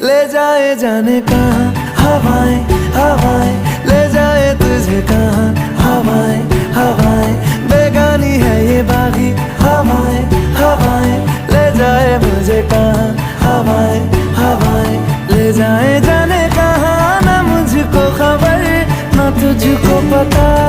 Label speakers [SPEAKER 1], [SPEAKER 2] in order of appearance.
[SPEAKER 1] ले जाए जाने कहाँ हवाएं हवाएं, ले जाए तुझे कहाँ हवाएं हवाएं, बेगानी है ये बागी हवाएं हवाएं, ले जाए मुझे कहाँ हवाएं हवाएं, ले जाए जाने कहाँ, ना मुझको खबर ना तुझको पता।